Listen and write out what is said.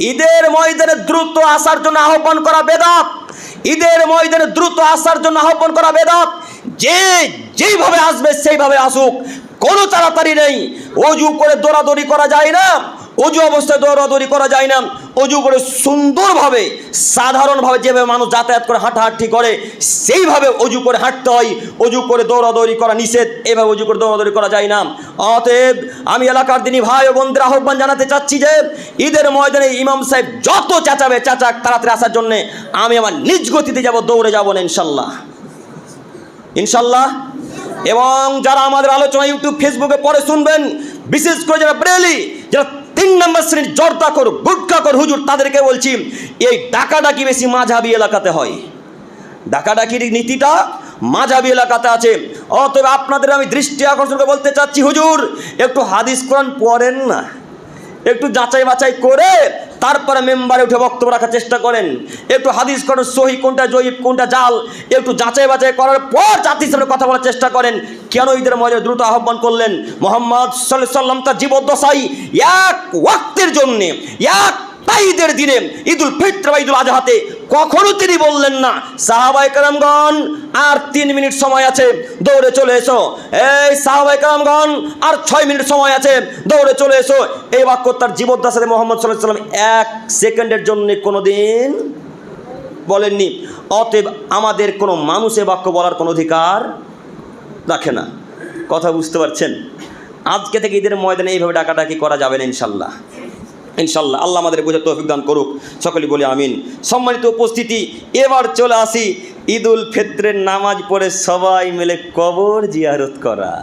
ঈদের ময়দানে দ্রুত আসার জন্য আহ্বান করা বেদাত। ঈদের ময়দানে দ্রুত আসার জন্য আহ্বান করা বেদাত। যে যেইভাবে আসবে সেইভাবে আসুক, কোনো তাড়াতাড়ি নেই। অজু করে দৌড়াদৌড়ি করা যায় না, অজু অবস্থায় দৌড়াদৌড়ি করা যায় না। অজু করে সুন্দরভাবে সাধারণভাবে যেভাবে মানুষ যাতায়াত করে হাঁটাহাঁটি করে সেইভাবে অজু করে হাঁটতে হয়। অজু করে দৌড়াদৌড়ি করা নিষেধ, এভাবে অজু করে দৌড়াদৌড়ি করা যায় না। অতএব আমি এলাকার দিনী ভাই ও বোনদের আহ্বান জানাতে চাচ্ছি যে ঈদের ময়দানে ইমাম সাহেব যত চেঁচাবে চেঁচাক, তাড়াতাড়ি আসার জন্যে আমি আমার নিজ গতিতে যাব, দৌড়ে যাব না ইনশাল্লাহ, ইনশাল্লাহ। এবং যারা আমাদের আলোচনা ইউটিউব ফেসবুকে পরে শুনবেন, বিশেষ করে যারা ব্রেলি, যারা 3 নম্বর শ্রেণীর জর্দাখোর গুটখাখোর হুজুর, তাদেরকে বলছি এই ডাকাডাকি বেশি মাঝহাবি এলাকাতে হয়। ডাকাডাকির নীতিটা মাঝহাবি এলাকাতে আছে। অতএব আপনাদের আমি দৃষ্টি আকর্ষণ করে বলতে চাচ্ছি, হুজুর একটু হাদিস কোরআন পড়েন না, একটু যাচাই বাছাই করে তারপরে মেম্বারে উঠে বক্তব্য রাখার চেষ্টা করেন। একটু হাদিস কোরআন সহি কোনটা জয়ীফ কোনটা জাল একটু যাচাই বাছাই করার পর জাতির সামনে কথা বলার চেষ্টা করেন। কেন ঈদের ময়দানে দ্রুত আহ্বান করলেন? মুহাম্মদ সাল্লাল্লাহু আলাইহি ওয়াসাল্লাম তার জীবদ্দশায় এক ওয়াক্তের জন্যে, এক ঈদের দিনে, ঈদুল ফিত্র বা ঈদুল আজহাতে কখনো তিনি বললেন না সাহাবায়ে কেরামগণ আর 3 মিনিট সময় আছে, দৌড়ে চলে এসো। এই সাহাবায়ে কেরামগণ আর 6 মিনিট সময় আছে, দৌড়ে চলে এসো। এই বাক্য তার জীবদ্দশাতে মুহাম্মদ সাল্লাল্লাহু আলাইহি ওয়াসাল্লাম 1 সেকেন্ডের জন্য কোনোদিন বলেননি। অতএব আমাদের কোনো মানুষের বাক্য বলার কোনো অধিকার রাখে না। কথা বুঝতে পারছেন? আজকে থেকে ঈদের ময়দানে এইভাবে ডাকাডাকি করা যাবে না ইনশাল্লাহ, ইনশাল্লাহ। আল্লাহ আমাদের বোঝার তৌফিক দান করুক, সকলে বলি আমিন। সম্মানিত উপস্থিতি, এবার চলে আসি ঈদুল ফিত্রের নামাজ পড়ে সবাই মিলে কবর জিয়ারত করা।